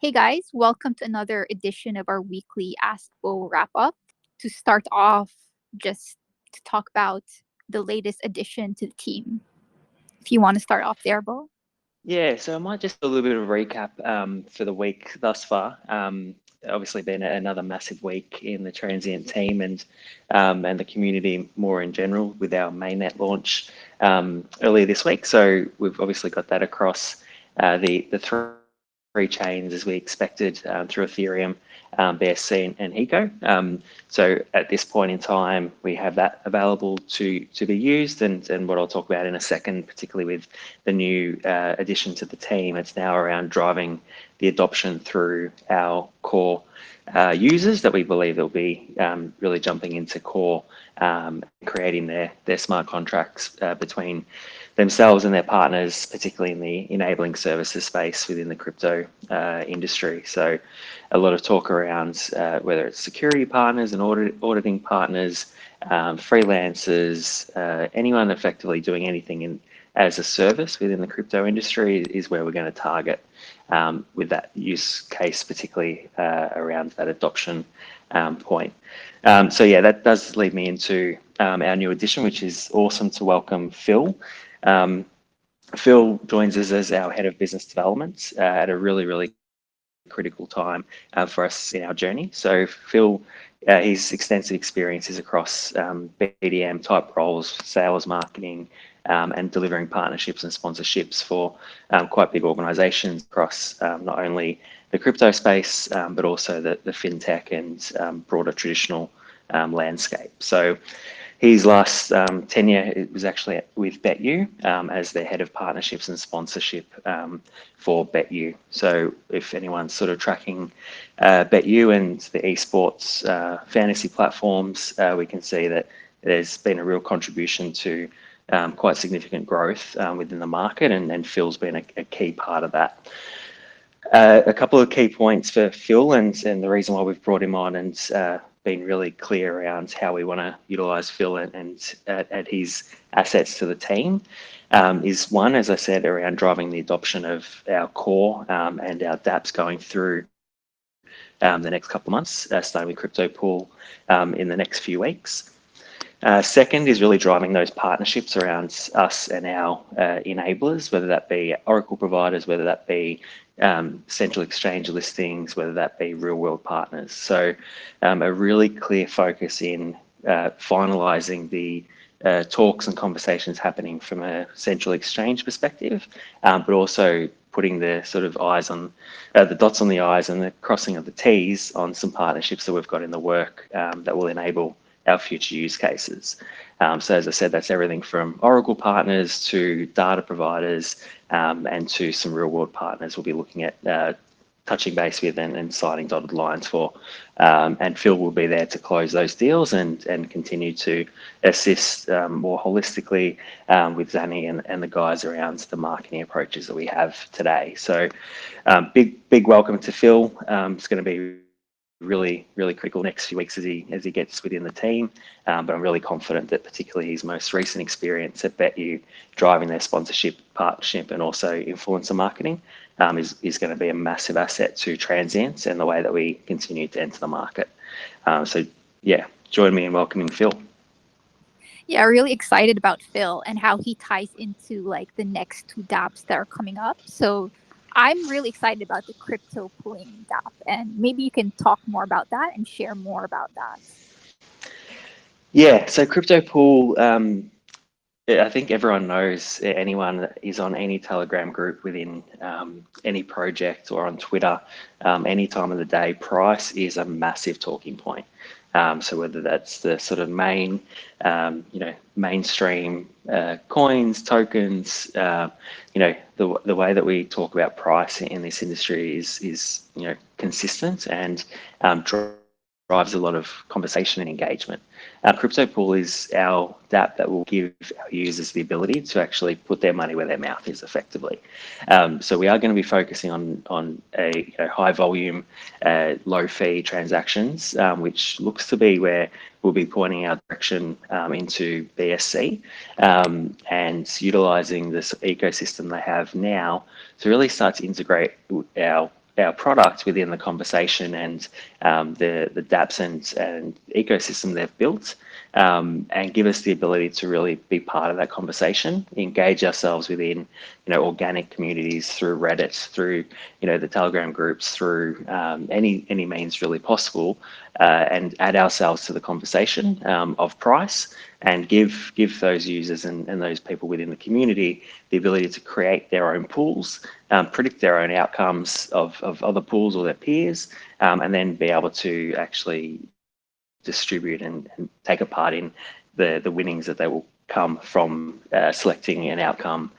Hey guys, welcome to another edition of our weekly Ask Beau wrap up. To start off, just to talk about the latest addition to the team. If you want to start off there, Beau. Yeah, so I might just do a little bit of a recap for the week thus far. Obviously, been another massive week in the Transient team and the community more in general with our mainnet launch earlier this week. So we've obviously got that across the three chains as we expected through Ethereum, BSC, and Hiko. So at this point in time, we have that available to be used, and what I'll talk about in a second, particularly with the new addition to the team, it's now around driving the adoption through our core users that we believe will be really jumping into core, creating their smart contracts between themselves and their partners, particularly in the enabling services space within the crypto industry. So a lot of talk around whether it's security partners and auditing partners, freelancers, anyone effectively doing anything as a service within the crypto industry is where we're going to target with that use case, particularly around that adoption point. So yeah, that does lead me into our new addition, which is awesome to welcome Phil. Phil joins us as our head of business development at a really critical time for us in our journey. So Phil, his extensive experiences across BDM type roles, sales, marketing, and delivering partnerships and sponsorships for quite big organizations across not only the crypto space, but also the fintech and broader traditional landscape. So his last tenure it was actually with BetU as their head of partnerships and sponsorship for BetU. So if anyone's sort of tracking BetU and the esports fantasy platforms, we can see that there's been a real contribution to quite significant growth within the market, and Phil's been a key part of that. A couple of key points for Phil and the reason why we've brought him on and been really clear around how we want to utilize Phil and add his assets to the team is one, as I said, around driving the adoption of our core and our dApps going through the next couple of months, starting with CryptoPool in the next few weeks. Second is really driving those partnerships around us and our enablers, whether that be Oracle providers, whether that be central exchange listings, whether that be real world partners. So a really clear focus in finalizing the talks and conversations happening from a central exchange perspective, but also putting the sort of eyes on the dots on the I's and the crossing of the T's on some partnerships that we've got in the work that will enable our future use cases. So as I said, that's everything from Oracle partners to data providers and to some real world partners we'll be looking at touching base with and signing dotted lines for. And Phil will be there to close those deals and continue to assist more holistically with Zanny and the guys around the marketing approaches that we have today. So big welcome to Phil. It's going to be really critical next few weeks as he gets within the team. But I'm really confident that particularly his most recent experience at BetU, driving their sponsorship, partnership, and also influencer marketing is going to be a massive asset to Transient and the way that we continue to enter the market. So yeah, join me in welcoming Phil. Yeah, really excited about Phil and how he ties into like the next two dApps that are coming up. So I'm really excited about the crypto pooling dApp, and maybe you can talk more about that and share more about that. Yeah, so CryptoPool, I think everyone knows anyone that is on any Telegram group within any project or on Twitter, any time of the day, price is a massive talking point. So whether that's the sort of mainstream coins, tokens, the way that we talk about price in this industry is consistent and drives a lot of conversation and engagement. CryptoPool is our dApp that will give our users the ability to actually put their money where their mouth is effectively. So we are going to be focusing on a high volume, low fee transactions, which looks to be where we'll be pointing our direction into BSC and utilizing this ecosystem they have now to really start to integrate our our product within the conversation and the dApps and ecosystem they've built, and give us the ability to really be part of that conversation, engage ourselves within, organic communities through Reddit, through, the Telegram groups, through any means really possible, and add ourselves to the conversation of price, and give those users and those people within the community the ability to create their own pools, predict their own outcomes of other pools or their peers, and then be able to actually distribute and take a part in the winnings that they will come from selecting an outcome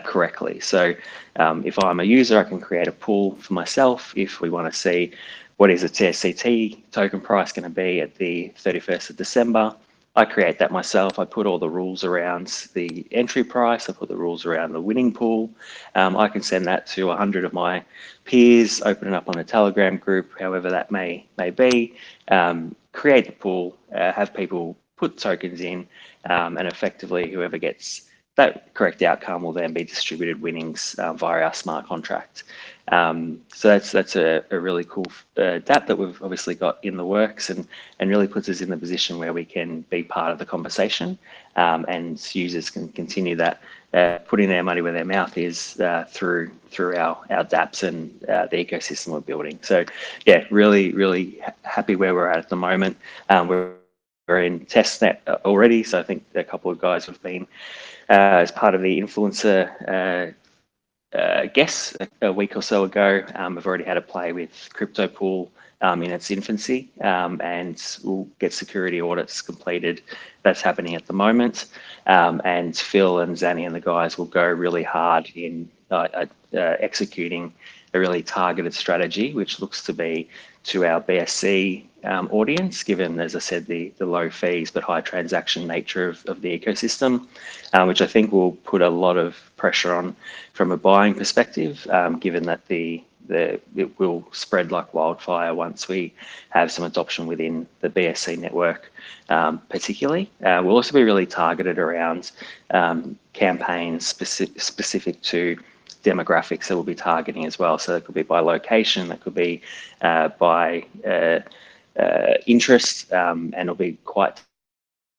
correctly. So if I'm a user, I can create a pool for myself. If we want to see what is a TSCT token price going to be at the 31st of December, I create that myself. I put all the rules around the entry price. I put the rules around the winning pool. I can send that to 100 of my peers, open it up on a Telegram group, however that may be, create the pool, have people put tokens in, and effectively whoever gets that correct outcome will then be distributed winnings via our smart contract. So that's a really cool dApp that we've obviously got in the works, and really puts us in the position where we can be part of the conversation, and users can continue that putting their money where their mouth is through our dApps and the ecosystem we're building. So yeah, really happy where we're at the moment. We're in testnet already, so I think a couple of guys have been as part of the influencer guess a week or so ago. I've already had a play with CryptoPool in its infancy, and we'll get security audits completed. That's happening at the moment, and Phil and Zanny and the guys will go really hard in executing a really targeted strategy, which looks to be to our BSC audience, given, as I said, the low fees but high transaction nature of the ecosystem, which I think will put a lot of pressure on from a buying perspective, given that it will spread like wildfire once we have some adoption within the BSC network, particularly. We'll also be really targeted around campaigns specific to demographics that we'll be targeting as well. So it could be by location, that could be by interest, and it'll be quite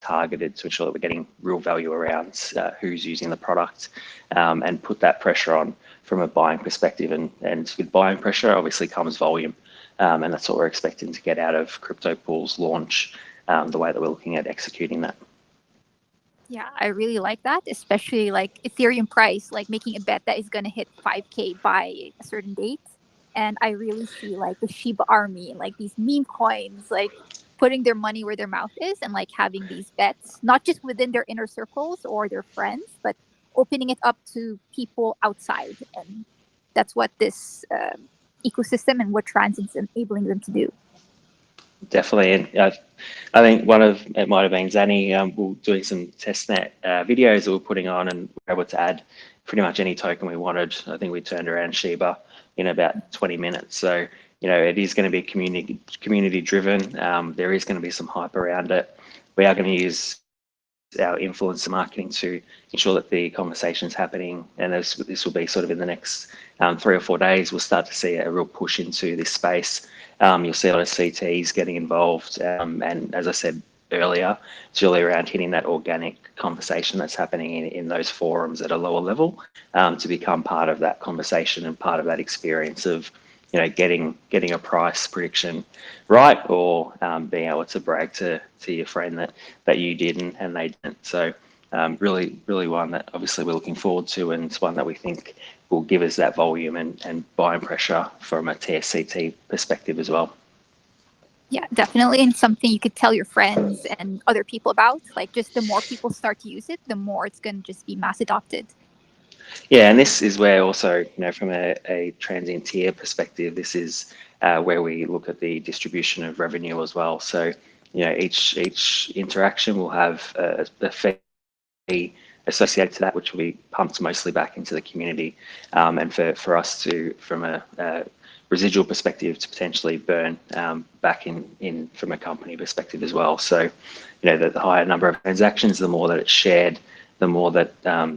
targeted to ensure that we're getting real value around who's using the product, and put that pressure on from a buying perspective. And with buying pressure obviously comes volume, and that's what we're expecting to get out of CryptoPool's launch, the way that we're looking at executing that. Yeah, I really like that, especially like Ethereum price, like making a bet that is going to hit 5K by a certain date. And I really see like the Shiba army, like these meme coins, like putting their money where their mouth is, and like having these bets, not just within their inner circles or their friends, but opening it up to people outside. And that's what this ecosystem and what Transient's enabling them to do. Definitely, and I think it might have been Zanny, we're doing some testnet videos that we're putting on, and we're able to add pretty much any token we wanted. I think we turned around Shiba in about 20 minutes. So, it is going to be community driven. There is going to be some hype around it. We are going to use our influencer marketing to ensure that the conversation is happening, and this will be sort of in the next 3 or 4 days. We'll start to see a real push into this space. You'll see a lot of CTs getting involved, and as I said earlier, it's really around hitting that organic conversation that's happening in those forums at a lower level, to become part of that conversation and part of that experience of getting a price prediction right, or being able to brag to your friend that you did and they didn't. So really one that obviously we're looking forward to, and it's one that we think will give us that volume and buying pressure from a TSCT perspective as well. Yeah, definitely. And something you could tell your friends and other people about. Like, just the more people start to use it, the more it's going to just be mass adopted. Yeah, and this is where also, from a transient tier perspective, this is where we look at the distribution of revenue as well. So, each interaction will have a fee associated to that, which will be pumped mostly back into the community, and for us to, from a residual perspective, to potentially burn back in from a company perspective as well. So, the higher number of transactions, the more that it's shared, the more that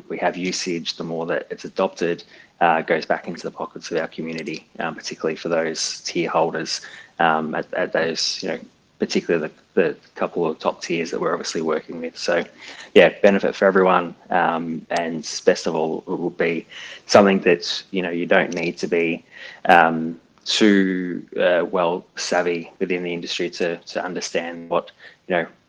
we have usage, the more that it's adopted, goes back into the pockets of our community, particularly for those tier holders at those, particularly the couple of top tiers that we're obviously working with. So yeah, benefit for everyone. And best of all, it will be something that, you don't need to be too well savvy within the industry to understand what,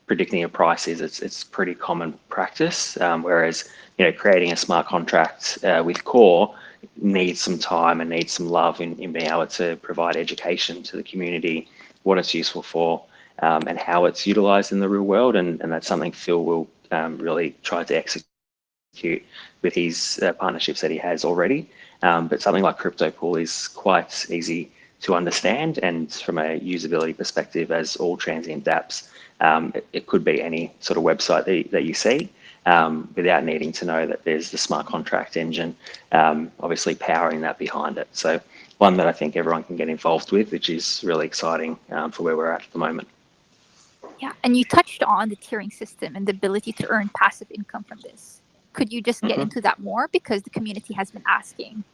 predicting a price is. It's pretty common practice. Whereas, creating a smart contract with core needs some time and needs some love in being able to provide education to the community, what it's useful for, and how it's utilized in the real world. And that's something Phil will really try to execute with his partnerships that he has already. But something like CryptoPool is quite easy to understand, and from a usability perspective, as all transient dApps, it could be any sort of website that you see, without needing to know that there's the smart contract engine obviously powering that behind it. So one that I think everyone can get involved with, which is really exciting for where we're at the moment. Yeah, and you touched on the tiering system and the ability to earn passive income from this. Could you just get into that more, because the community has been asking?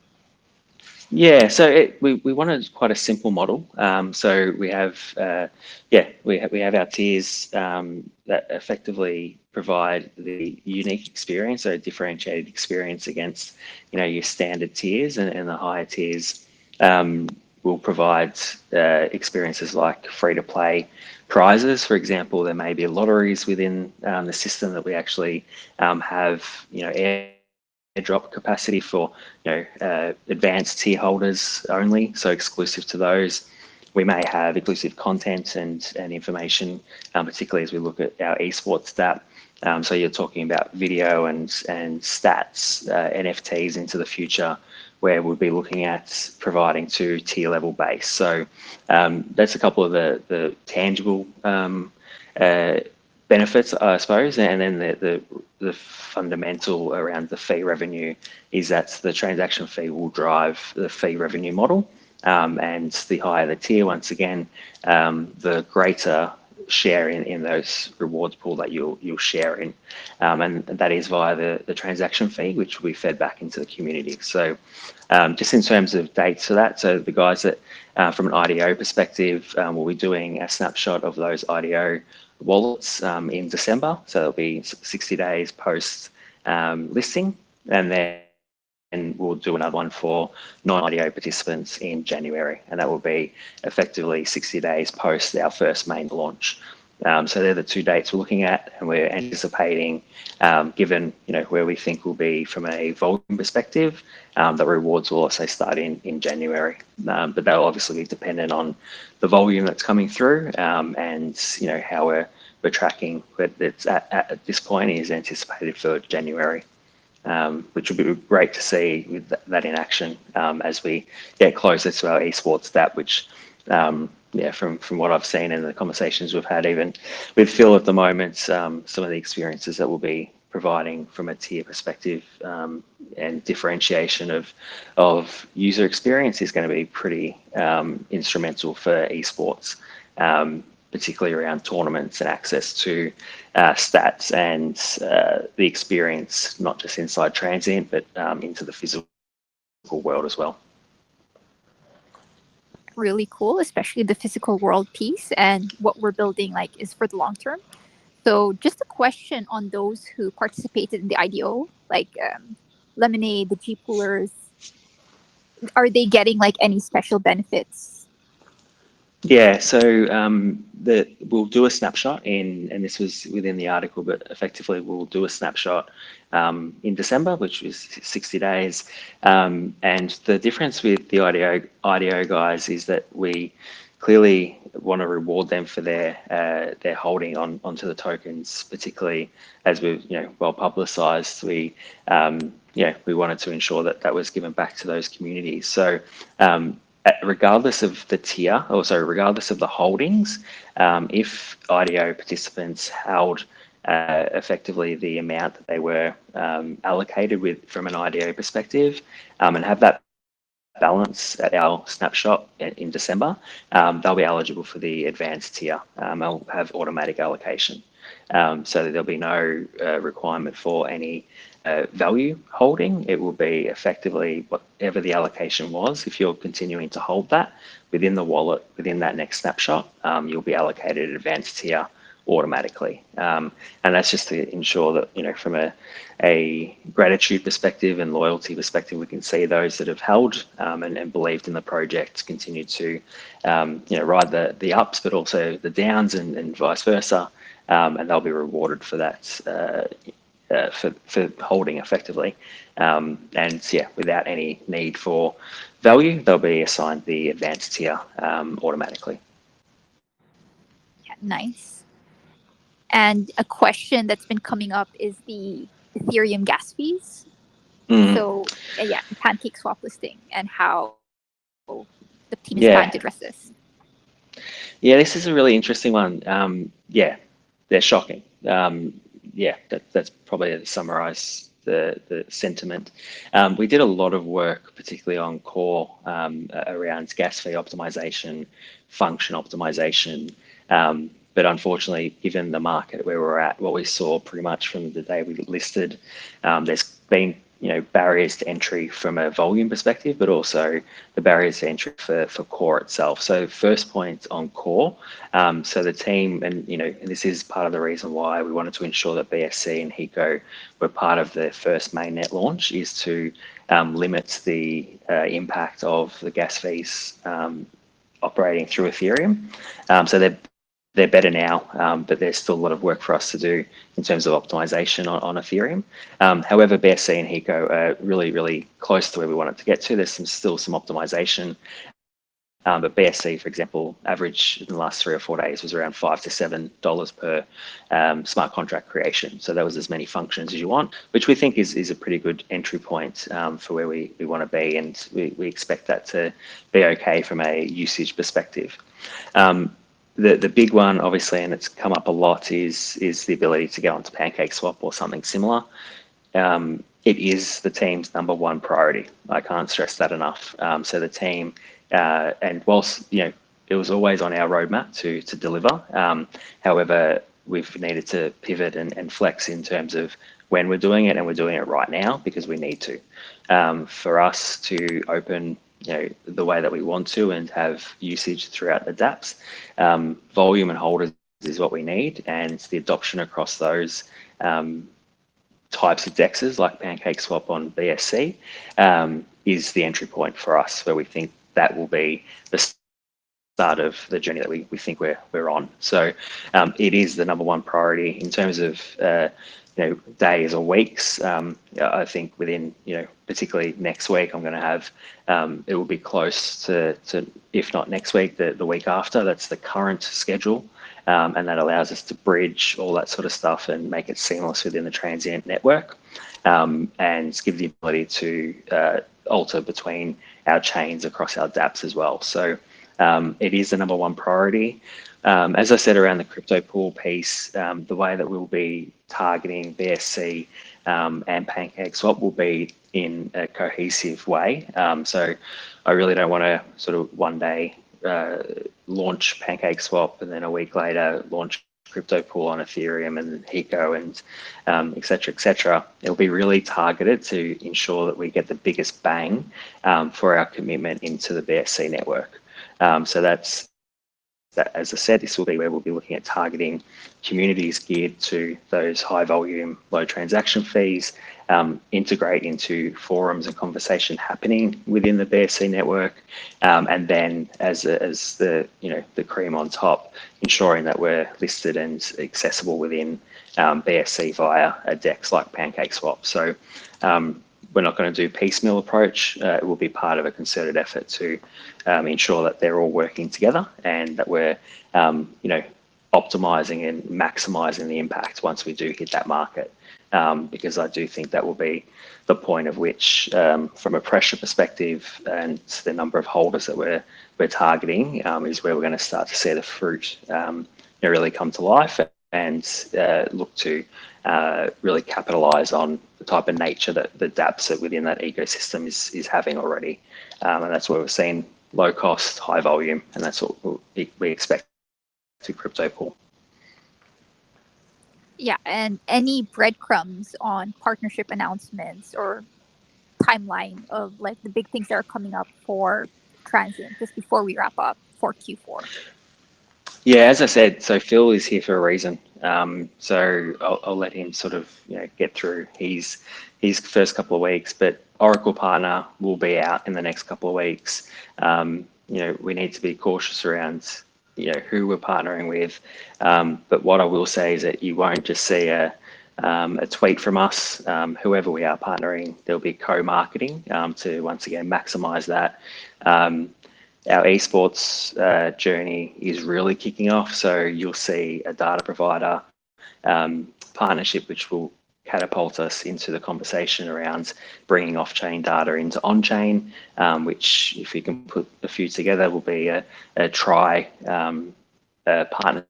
Yeah, so we wanted quite a simple model. So we have, we have our tiers that effectively provide the unique experience, so a differentiated experience against, your standard tiers, and the higher tiers will provide experiences like free to play prizes. For example, there may be lotteries within the system that we actually have, airdrop capacity for advanced tier holders only, so exclusive to those. We may have exclusive content and information, particularly as we look at our esports stat. So you're talking about video and stats, NFTs into the future, where we'll be looking at providing to tier level base. So that's a couple of the tangible benefits, I suppose, and then the fundamental around the fee revenue is that the transaction fee will drive the fee revenue model, and the higher the tier, once again, the greater share in those rewards pool that you'll share in, and that is via the transaction fee, which will be fed back into the community. So just in terms of dates for that, so the guys that from an IDO perspective will be doing a snapshot of those IDO wallets in December, so it'll be 60 days post listing, and then we'll do another one for non-IDO participants in January, and that will be effectively 60 days post our first main launch. So they're the two dates we're looking at, and we're anticipating, given where we think we'll be from a volume perspective, the rewards will also start in January. But they'll obviously be dependent on the volume that's coming through, and how we're tracking. But it's at this point is anticipated for January, which would be great to see with that in action as we get closer to our esports stat, which from what I've seen and the conversations we've had, even with Phil at the moment, some of the experiences that we'll be providing from a tier perspective and differentiation of user experience is going to be pretty instrumental for esports, particularly around tournaments and access to stats and the experience, not just inside Transient, but into the physical world as well. Really cool, especially the physical world piece, and what we're building is for the long term. So just a question on those who participated in the IDO, like Lemonade, the G Poolers, are they getting any special benefits? Yeah, so we'll do a snapshot and this was within the article, but effectively we'll do a snapshot in December, which is 60 days. And the difference with the IDO guys is that we clearly want to reward them for their holding onto the tokens, particularly as we've well publicized. We wanted to ensure that was given back to those communities. So regardless of the tier, regardless of the holdings, if IDO participants held effectively the amount that they were allocated with from an IDO perspective, and have that balance at our snapshot in December, they'll be eligible for the advanced tier. They'll have automatic allocation. So there'll be no requirement for any value holding, it will be effectively whatever the allocation was. If you're continuing to hold that within the wallet, within that next snapshot, you'll be allocated advanced tier automatically. And that's just to ensure that, from a gratitude perspective and loyalty perspective, we can see those that have held and believed in the project continue to, ride the ups, but also the downs and vice versa. And they'll be rewarded for that, for holding effectively. And yeah, without any need for value, they'll be assigned the advanced tier automatically. Yeah, nice. And a question that's been coming up is the Ethereum gas fees. Mm. So yeah, Pancake Swap listing and how the team is Yeah. planning to address this. Yeah, this is a really interesting one. Yeah, they're shocking. Yeah, that's probably to summarize the sentiment. We did a lot of work, particularly on core, around gas fee optimization, function optimization. But unfortunately, given the market where we're at, what we saw pretty much from the day we listed, there's been barriers to entry from a volume perspective, but also the barriers to entry for core itself. So first point on core. So the team, and this is part of the reason why we wanted to ensure that BSC and HECO were part of the first mainnet launch, is to limit the impact of the gas fees operating through Ethereum. So they're better now, but there's still a lot of work for us to do in terms of optimization on Ethereum. However, BSC and HECO are really, really close to where we want it to get to. There's still some optimization. But BSC, for example, average in the last 3 or 4 days was around $5 to $7 per smart contract creation. So that was as many functions as you want, which we think is a pretty good entry point for where we want to be. And we expect that to be okay from a usage perspective. The big one, obviously, and it's come up a lot, is the ability to get onto Pancake Swap or something similar. It is the team's number one priority. I can't stress that enough. So the team, and whilst it was always on our roadmap to deliver, however, we've needed to pivot and flex in terms of when we're doing it, and we're doing it right now because we need to. For us to open the way that we want to and have usage throughout the dApps, volume and holders is what we need, and the adoption across those types of dexes like Pancake Swap on BSC is the entry point for us, where we think that will be the start of the journey that we think we're on. So it is the number one priority in terms of days or weeks. I think within particularly next week, I'm going to have it will be close to if not next week, the week after. That's the current schedule, and that allows us to bridge all that sort of stuff and make it seamless within the Transient network, and give the ability to alter between our chains across our dApps as well. So it is the number one priority. As I said around the CryptoPool piece, the way that we'll be targeting BSC and Pancake Swap will be in a cohesive way. So I really don't want to sort of one day launch Pancake Swap and then a week later launch CryptoPool on Ethereum and HECO and et cetera, et cetera. It'll be really targeted to ensure that we get the biggest bang for our commitment into the BSC network. So that's that, as I said, this will be where we'll be looking at targeting communities geared to those high volume, low transaction fees, integrate into forums and conversation happening within the BSC network, and then as the the cream on top, ensuring that we're listed and accessible within BSC via a DEX like Pancake Swap. So we're not going to do piecemeal approach. It will be part of a concerted effort to ensure that they're all working together and that we're, optimizing and maximizing the impact once we do hit that market. Because I do think that will be the point of which, from a pressure perspective and the number of holders that we're targeting, is where we're going to start to see the fruit really come to life and look to really capitalize on the type of nature that the dApps within that ecosystem is having already. And that's where we're seeing low cost, high volume, and that's what we expect to CryptoPool. Yeah, and any breadcrumbs on partnership announcements or timeline of like the big things that are coming up for Transient just before we wrap up for Q4. Yeah, as I said, so Phil is here for a reason. So I'll let him sort of get through his first couple of weeks. But Oracle partner will be out in the next couple of weeks. We need to be cautious around who we're partnering with. But what I will say is that you won't just see a tweet from us. Whoever we are partnering, there'll be co-marketing to once again maximize that. Our esports journey is really kicking off. So you'll see a data provider partnership, which will catapult us into the conversation around bringing off-chain data into on-chain, which, if you can put a few together, will be a partnership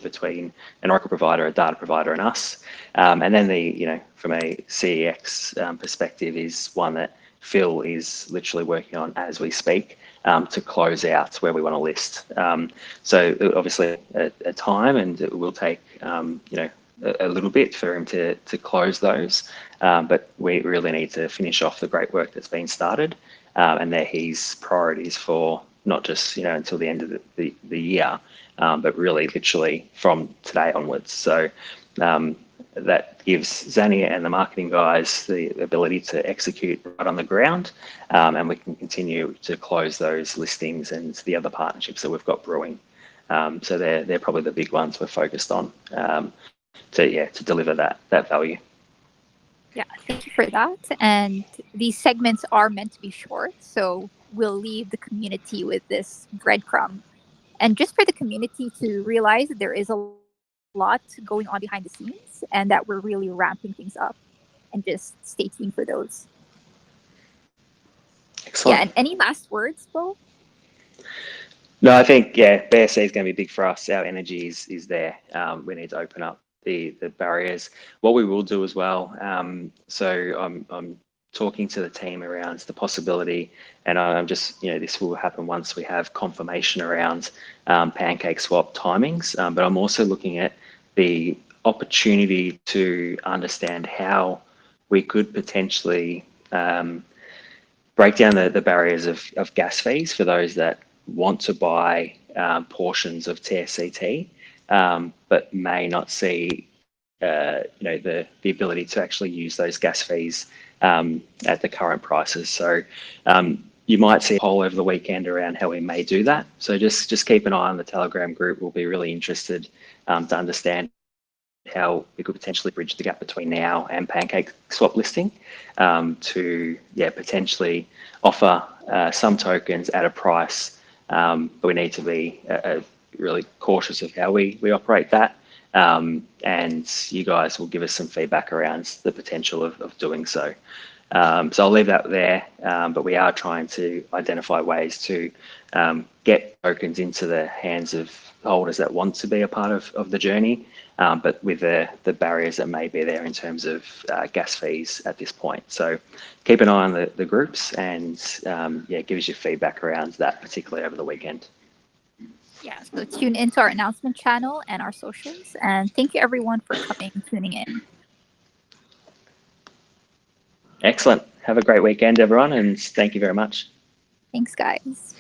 between an Oracle provider, a data provider, and us. And then from a CEX perspective is one that Phil is literally working on as we speak to close out where we want to list. So obviously a time, and it will take a little bit for him to close those, but we really need to finish off the great work that's been started, and they're his priorities for not just until the end of the year, but really literally from today onwards. So that gives Xania and the marketing guys the ability to execute right on the ground, and we can continue to close those listings and the other partnerships that we've got brewing. So they're probably the big ones we're focused on to deliver that value. Yeah, thank you for that. And these segments are meant to be short, so we'll leave the community with this breadcrumb. And just for the community to realize that there is a lot going on behind the scenes and that we're really ramping things up. And just stay tuned for those. Excellent. Yeah, and any last words, Beau? No, I think BSC is going to be big for us. Our energy is there. We need to open up the barriers. What we will do as well. So I'm talking to the team around the possibility, and I'm just this will happen once we have confirmation around Pancake Swap timings. But I'm also looking at the opportunity to understand how we could potentially break down the barriers of gas fees for those that want to buy portions of TSCT, but may not see the ability to actually use those gas fees at the current prices. So you might see a poll over the weekend around how we may do that. So just keep an eye on the Telegram group. We'll be really interested to understand how we could potentially bridge the gap between now and Pancake Swap listing to potentially offer some tokens at a price, but we need to be really cautious of how we operate that, and you guys will give us some feedback around the potential of doing so. So I'll leave that there, but we are trying to identify ways to get tokens into the hands of holders that want to be a part of the journey, but with the barriers that may be there in terms of gas fees at this point. So keep an eye on the groups and give us your feedback around that, particularly over the weekend. Yeah, so tune into our announcement channel and our socials. And thank you everyone for tuning in. Excellent. Have a great weekend, everyone, and thank you very much. Thanks, guys.